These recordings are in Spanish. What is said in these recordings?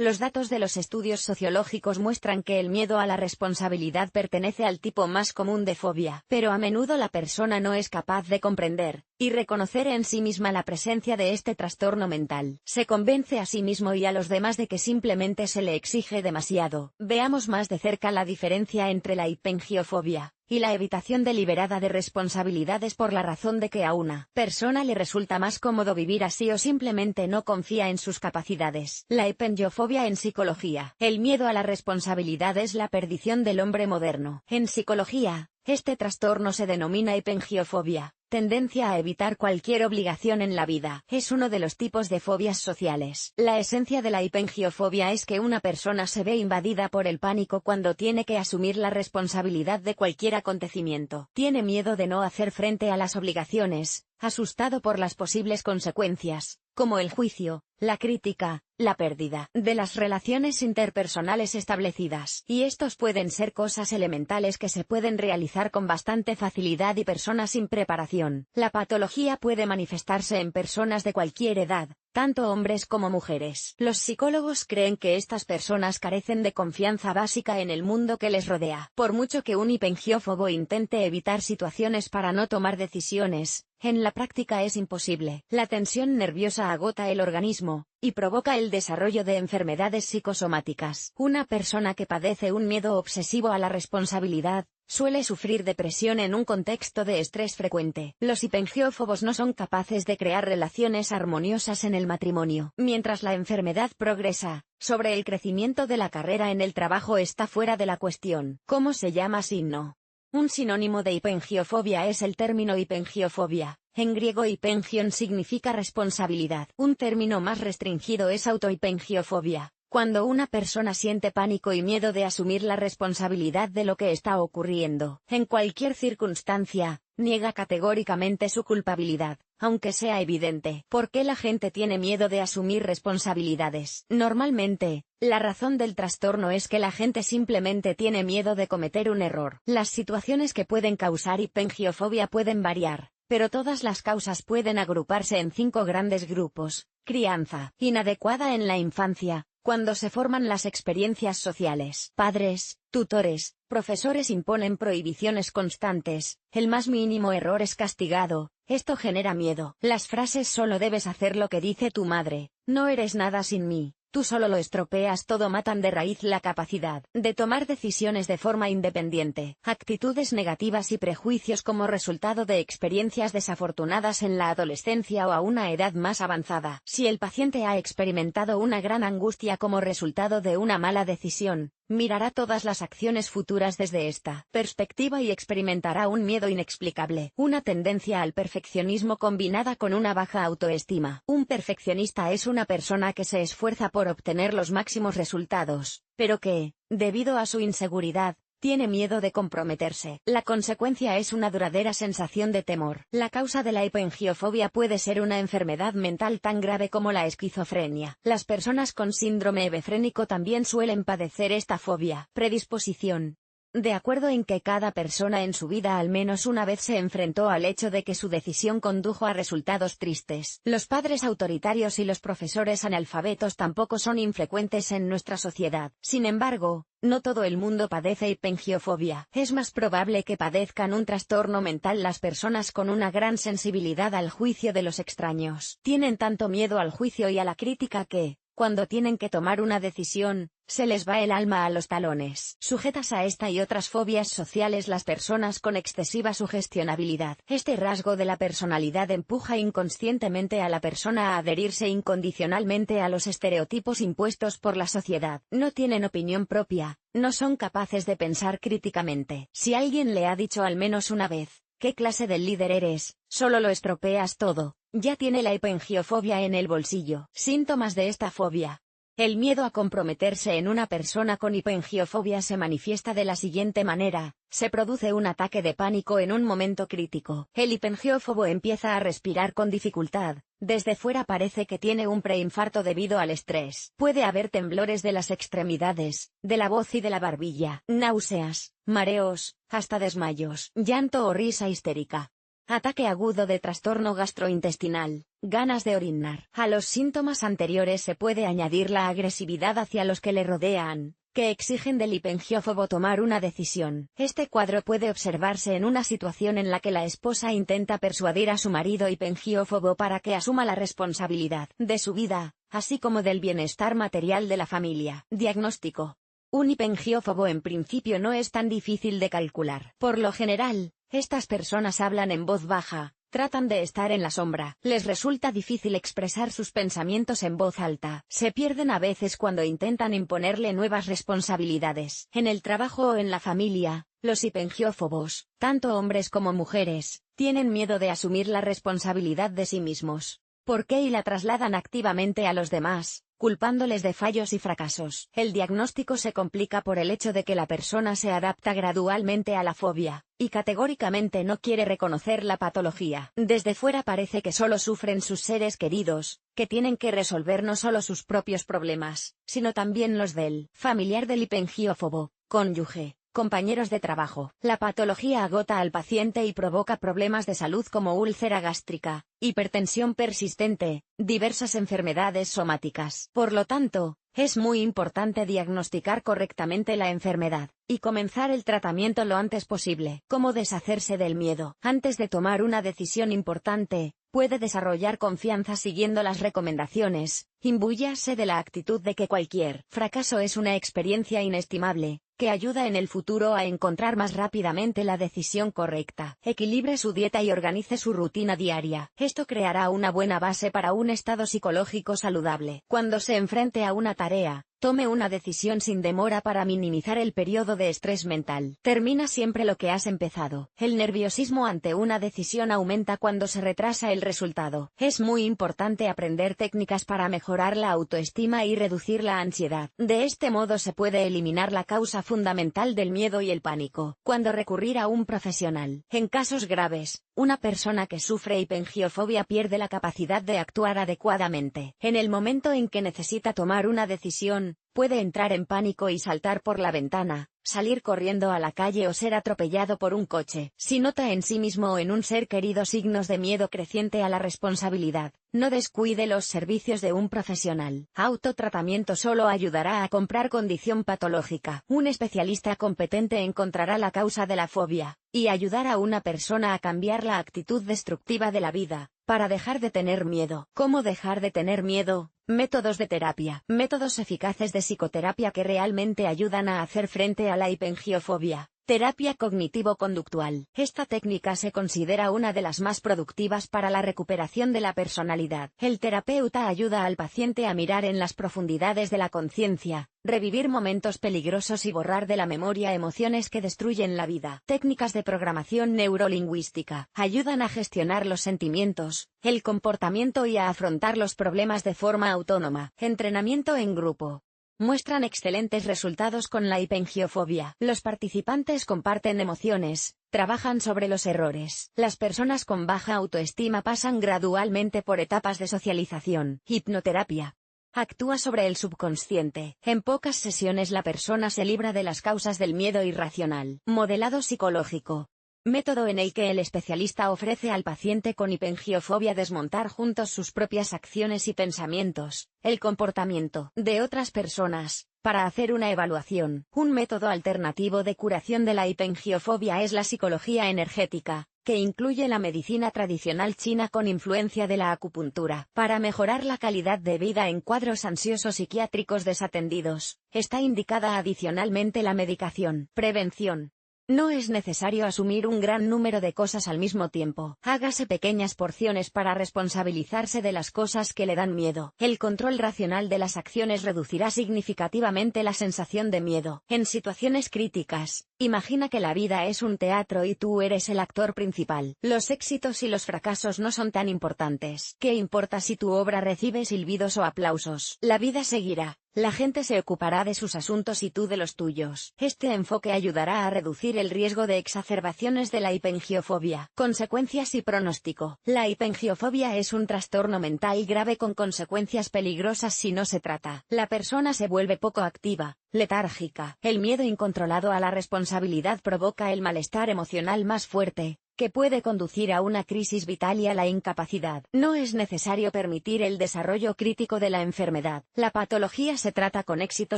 Los datos de los estudios sociológicos muestran que el miedo a la responsabilidad pertenece al tipo más común de fobia, pero a menudo la persona no es capaz de comprender y reconocer en sí misma la presencia de este trastorno mental. Se convence a sí mismo y a los demás de que simplemente se le exige demasiado. Veamos más de cerca la diferencia entre la hipengiofobia y la evitación deliberada de responsabilidades por la razón de que a una persona le resulta más cómodo vivir así o simplemente no confía en sus capacidades. La hipengiofobia en psicología. El miedo a la responsabilidad es la perdición del hombre moderno. En psicología, este trastorno se denomina hipengiofobia, tendencia a evitar cualquier obligación en la vida. Es uno de los tipos de fobias sociales. La esencia de la hipengiofobia es que una persona se ve invadida por el pánico cuando tiene que asumir la responsabilidad de cualquier acontecimiento. Tiene miedo de no hacer frente a las obligaciones, asustado por las posibles consecuencias, como el juicio, la crítica, la pérdida de las relaciones interpersonales establecidas. Y estos pueden ser cosas elementales que se pueden realizar con bastante facilidad y personas sin preparación. La patología puede manifestarse en personas de cualquier edad, tanto hombres como mujeres. Los psicólogos creen que estas personas carecen de confianza básica en el mundo que les rodea. Por mucho que un hipengiófobo intente evitar situaciones para no tomar decisiones, en la práctica es imposible. La tensión nerviosa agota el organismo y provoca el desarrollo de enfermedades psicosomáticas. Una persona que padece un miedo obsesivo a la responsabilidad suele sufrir depresión en un contexto de estrés frecuente. Los hipengiófobos no son capaces de crear relaciones armoniosas en el matrimonio. Mientras la enfermedad progresa, sobre el crecimiento de la carrera en el trabajo está fuera de la cuestión. ¿Cómo se llama signo? Un sinónimo de hipengiofobia es el término hipengiofobia. En griego hipengion significa responsabilidad. Un término más restringido es autohipengiofobia, cuando una persona siente pánico y miedo de asumir la responsabilidad de lo que está ocurriendo. En cualquier circunstancia, niega categóricamente su culpabilidad, aunque sea evidente. ¿Por qué la gente tiene miedo de asumir responsabilidades? Normalmente, la razón del trastorno es que la gente simplemente tiene miedo de cometer un error. Las situaciones que pueden causar hipengiofobia pueden variar, pero todas las causas pueden agruparse en 5 grandes grupos. Crianza inadecuada en la infancia, cuando se forman las experiencias sociales. Padres, tutores, profesores imponen prohibiciones constantes, el más mínimo error es castigado, esto genera miedo. Las frases "solo debes hacer lo que dice tu madre", "no eres nada sin mí", "tú solo lo estropeas todo" matan de raíz la capacidad de tomar decisiones de forma independiente. Actitudes negativas y prejuicios como resultado de experiencias desafortunadas en la adolescencia o a una edad más avanzada. Si el paciente ha experimentado una gran angustia como resultado de una mala decisión, mirará todas las acciones futuras desde esta perspectiva y experimentará un miedo inexplicable. Una tendencia al perfeccionismo combinada con una baja autoestima. Un perfeccionista es una persona que se esfuerza por obtener los máximos resultados, pero que, debido a su inseguridad, tiene miedo de comprometerse. La consecuencia es una duradera sensación de temor. La causa de la hipengiofobia puede ser una enfermedad mental tan grave como la esquizofrenia. Las personas con síndrome hebefrénico también suelen padecer esta fobia. Predisposición. De acuerdo en que cada persona en su vida al menos una vez se enfrentó al hecho de que su decisión condujo a resultados tristes. Los padres autoritarios y los profesores analfabetos tampoco son infrecuentes en nuestra sociedad. Sin embargo, no todo el mundo padece hipengiofobia. Es más probable que padezcan un trastorno mental las personas con una gran sensibilidad al juicio de los extraños. Tienen tanto miedo al juicio y a la crítica que, cuando tienen que tomar una decisión, se les va el alma a los talones. Sujetas a esta y otras fobias sociales las personas con excesiva sugestionabilidad. Este rasgo de la personalidad empuja inconscientemente a la persona a adherirse incondicionalmente a los estereotipos impuestos por la sociedad. No tienen opinión propia, no son capaces de pensar críticamente. Si alguien le ha dicho al menos una vez, ¿qué clase de líder eres? Solo lo estropeas todo. Ya tiene la hipengiofobia en el bolsillo. Síntomas de esta fobia. El miedo a comprometerse en una persona con hipengiofobia se manifiesta de la siguiente manera: se produce un ataque de pánico en un momento crítico. El hipengiófobo empieza a respirar con dificultad. Desde fuera parece que tiene un preinfarto debido al estrés. Puede haber temblores de las extremidades, de la voz y de la barbilla, náuseas, mareos, hasta desmayos, llanto o risa histérica. ataque agudo de trastorno gastrointestinal, ganas de orinar. A los síntomas anteriores se puede añadir la agresividad hacia los que le rodean, que exigen del hipengiófobo tomar una decisión. Este cuadro puede observarse en una situación en la que la esposa intenta persuadir a su marido hipengiófobo para que asuma la responsabilidad de su vida, así como del bienestar material de la familia. Diagnóstico. Un hipengiófobo en principio no es tan difícil de calcular. Por lo general, estas personas hablan en voz baja, tratan de estar en la sombra, les resulta difícil expresar sus pensamientos en voz alta, se pierden a veces cuando intentan imponerle nuevas responsabilidades. En el trabajo o en la familia, los hipengiófobos, tanto hombres como mujeres, tienen miedo de asumir la responsabilidad de sí mismos. ¿Por qué? Y la trasladan activamente a los demás, culpándoles de fallos y fracasos. El diagnóstico se complica por el hecho de que la persona se adapta gradualmente a la fobia, y categóricamente no quiere reconocer la patología. Desde fuera parece que solo sufren sus seres queridos, que tienen que resolver no solo sus propios problemas, sino también los del familiar del hipengiófobo, cónyuge, compañeros de trabajo. La patología agota al paciente y provoca problemas de salud como úlcera gástrica, hipertensión persistente, diversas enfermedades somáticas. Por lo tanto, es muy importante diagnosticar correctamente la enfermedad, y comenzar el tratamiento lo antes posible. ¿Cómo deshacerse del miedo? Antes de tomar una decisión importante, puede desarrollar confianza siguiendo las recomendaciones, imbúyase de la actitud de que cualquier fracaso es una experiencia inestimable, que ayuda en el futuro a encontrar más rápidamente la decisión correcta. Equilibre su dieta y organice su rutina diaria. Esto creará una buena base para un estado psicológico saludable. Cuando se enfrente a una tarea, tome una decisión sin demora para minimizar el periodo de estrés mental. Termina siempre lo que has empezado. El nerviosismo ante una decisión aumenta cuando se retrasa el resultado. Es muy importante aprender técnicas para mejorar la autoestima y reducir la ansiedad. De este modo se puede eliminar la causa fundamental del miedo y el pánico. Cuando recurrir a un profesional. En casos graves, una persona que sufre hipengiofobia pierde la capacidad de actuar adecuadamente. En el momento en que necesita tomar una decisión, puede entrar en pánico y saltar por la ventana, salir corriendo a la calle o ser atropellado por un coche. Si nota en sí mismo o en un ser querido signos de miedo creciente a la responsabilidad, no descuide los servicios de un profesional. Autotratamiento solo ayudará a comprar condición patológica. Un especialista competente encontrará la causa de la fobia, y ayudar a una persona a cambiar la actitud destructiva de la vida, para dejar de tener miedo. ¿Cómo dejar de tener miedo? Métodos de terapia. Métodos eficaces de psicoterapia que realmente ayudan a hacer frente a la hipengiofobia. Terapia cognitivo-conductual. Esta técnica se considera una de las más productivas para la recuperación de la personalidad. El terapeuta ayuda al paciente a mirar en las profundidades de la conciencia, revivir momentos peligrosos y borrar de la memoria emociones que destruyen la vida. Técnicas de programación neurolingüística. Ayudan a gestionar los sentimientos, el comportamiento y a afrontar los problemas de forma autónoma. Entrenamiento en grupo. Muestran excelentes resultados con la hipengiofobia. Los participantes comparten emociones, trabajan sobre los errores. Las personas con baja autoestima pasan gradualmente por etapas de socialización. Hipnoterapia. Actúa sobre el subconsciente. En pocas sesiones la persona se libra de las causas del miedo irracional. Modelado psicológico. Método en el que el especialista ofrece al paciente con hipengiofobia desmontar juntos sus propias acciones y pensamientos, el comportamiento de otras personas, para hacer una evaluación. Un método alternativo de curación de la hipengiofobia es la psicología energética, que incluye la medicina tradicional china con influencia de la acupuntura. Para mejorar la calidad de vida en cuadros ansiosos psiquiátricos desatendidos, está indicada adicionalmente la medicación. Prevención. No es necesario asumir un gran número de cosas al mismo tiempo. Hágase pequeñas porciones para responsabilizarse de las cosas que le dan miedo. El control racional de las acciones reducirá significativamente la sensación de miedo. En situaciones críticas, imagina que la vida es un teatro y tú eres el actor principal. Los éxitos y los fracasos no son tan importantes. ¿Qué importa si tu obra recibe silbidos o aplausos? La vida seguirá. La gente se ocupará de sus asuntos y tú de los tuyos. Este enfoque ayudará a reducir el riesgo de exacerbaciones de la hipengiofobia. Consecuencias y pronóstico. La hipengiofobia es un trastorno mental grave con consecuencias peligrosas si no se trata. La persona se vuelve poco activa, letárgica. El miedo incontrolado a la responsabilidad provoca el malestar emocional más fuerte, que puede conducir a una crisis vital y a la incapacidad. No es necesario permitir el desarrollo crítico de la enfermedad. La patología se trata con éxito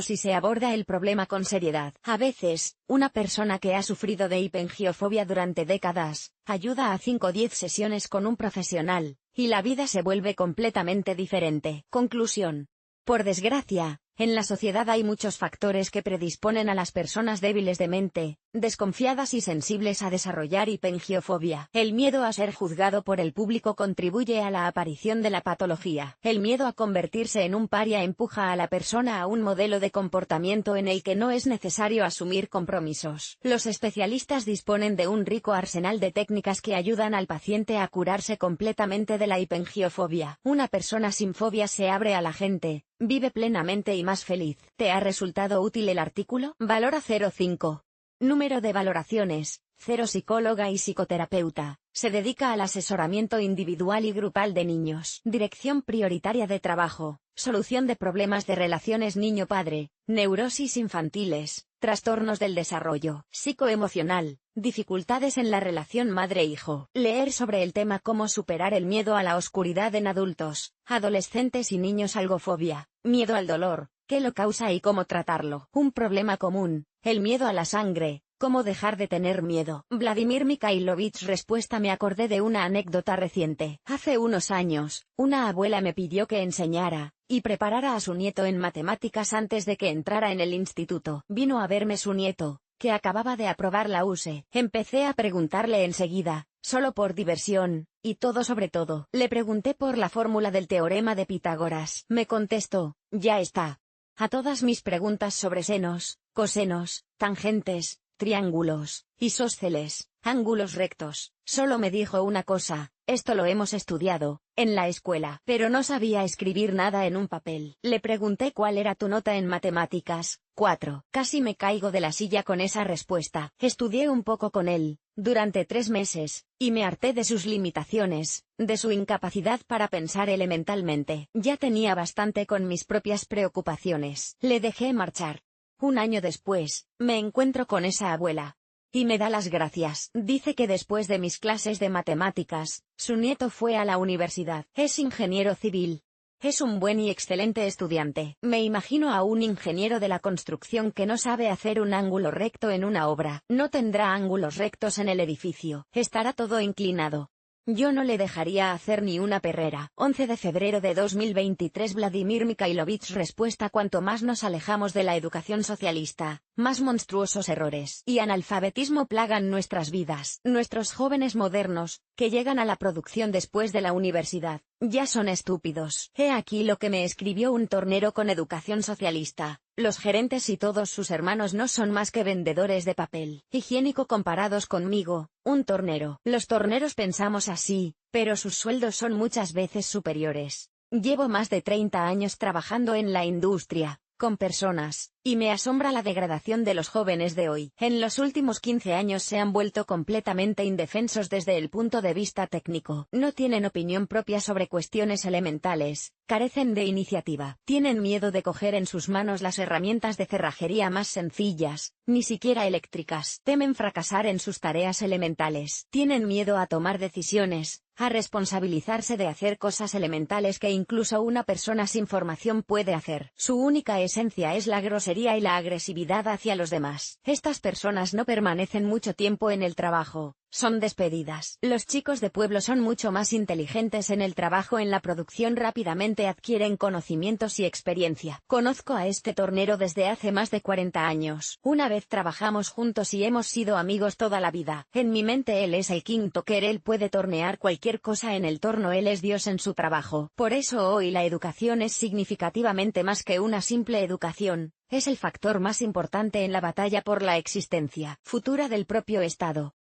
si se aborda el problema con seriedad. A veces, una persona que ha sufrido de hipengiofobia durante décadas, ayuda a 5 o 10 sesiones con un profesional, y la vida se vuelve completamente diferente. Conclusión. Por desgracia, en la sociedad hay muchos factores que predisponen a las personas débiles de mente, desconfiadas y sensibles a desarrollar hipengiofobia. El miedo a ser juzgado por el público contribuye a la aparición de la patología. El miedo a convertirse en un paria empuja a la persona a un modelo de comportamiento en el que no es necesario asumir compromisos. Los especialistas disponen de un rico arsenal de técnicas que ayudan al paciente a curarse completamente de la hipengiofobia. Una persona sin fobia se abre a la gente, vive plenamente y más feliz. ¿Te ha resultado útil el artículo? Valora 0,5. Número de valoraciones, 0. Psicóloga y psicoterapeuta. Se dedica al asesoramiento individual y grupal de niños. Dirección prioritaria de trabajo. Solución de problemas de relaciones niño-padre, neurosis infantiles, trastornos del desarrollo psicoemocional, dificultades en la relación madre-hijo. Leer sobre el tema cómo superar el miedo a la oscuridad en adultos, adolescentes y niños. Algofobia, miedo al dolor, qué lo causa y cómo tratarlo. Un problema común, el miedo a la sangre. ¿Cómo dejar de tener miedo? Vladimir Mikhailovich. Respuesta. Me acordé de una anécdota reciente. Hace unos años, una abuela me pidió que enseñara y preparara a su nieto en matemáticas antes de que entrara en el instituto. Vino a verme su nieto, que acababa de aprobar la USE. Empecé a preguntarle enseguida, solo por diversión, y todo sobre todo. Le pregunté por la fórmula del teorema de Pitágoras. Me contestó, ya está. A todas mis preguntas sobre senos, cosenos, tangentes, triángulos, isósceles, ángulos rectos, solo me dijo una cosa: esto lo hemos estudiado en la escuela. Pero no sabía escribir nada en un papel. Le pregunté cuál era tu nota en matemáticas. 4. Casi me caigo de la silla con esa respuesta. Estudié un poco con él, durante 3 meses, y me harté de sus limitaciones, de su incapacidad para pensar elementalmente. Ya tenía bastante con mis propias preocupaciones. Le dejé marchar. Un año después, me encuentro con esa abuela. Y me da las gracias. Dice que después de mis clases de matemáticas, su nieto fue a la universidad. Es ingeniero civil. Es un buen y excelente estudiante. Me imagino a un ingeniero de la construcción que no sabe hacer un ángulo recto en una obra. No tendrá ángulos rectos en el edificio. Estará todo inclinado. Yo no le dejaría hacer ni una perrera. 11 de febrero de 2023. Vladimir Mikhailovich. Respuesta. Cuanto más nos alejamos de la educación socialista, más monstruosos errores y analfabetismo plagan nuestras vidas. Nuestros jóvenes modernos, que llegan a la producción después de la universidad, ya son estúpidos. He aquí lo que me escribió un tornero con educación socialista. Los gerentes y todos sus hermanos no son más que vendedores de papel higiénico comparados conmigo, un tornero. Los torneros pensamos así, pero sus sueldos son muchas veces superiores. Llevo más de 30 años trabajando en la industria, con personas, y me asombra la degradación de los jóvenes de hoy. En los últimos 15 años se han vuelto completamente indefensos desde el punto de vista técnico. No tienen opinión propia sobre cuestiones elementales, carecen de iniciativa. Tienen miedo de coger en sus manos las herramientas de cerrajería más sencillas, ni siquiera eléctricas. Temen fracasar en sus tareas elementales. Tienen miedo a tomar decisiones, a responsabilizarse de hacer cosas elementales que incluso una persona sin formación puede hacer. Su única esencia es la grosería y la agresividad hacia los demás. Estas personas no permanecen mucho tiempo en el trabajo, son despedidas. Los chicos de pueblo son mucho más inteligentes en el trabajo. En la producción rápidamente adquieren conocimientos y experiencia. Conozco a este tornero desde hace más de 40 años. Una vez trabajamos juntos y hemos sido amigos toda la vida. En mi mente él es el king toker, él puede tornear cualquier cosa en el torno, él es Dios en su trabajo. Por eso hoy la educación es significativamente más que una simple educación. Es el factor más importante en la batalla por la existencia futura del propio Estado.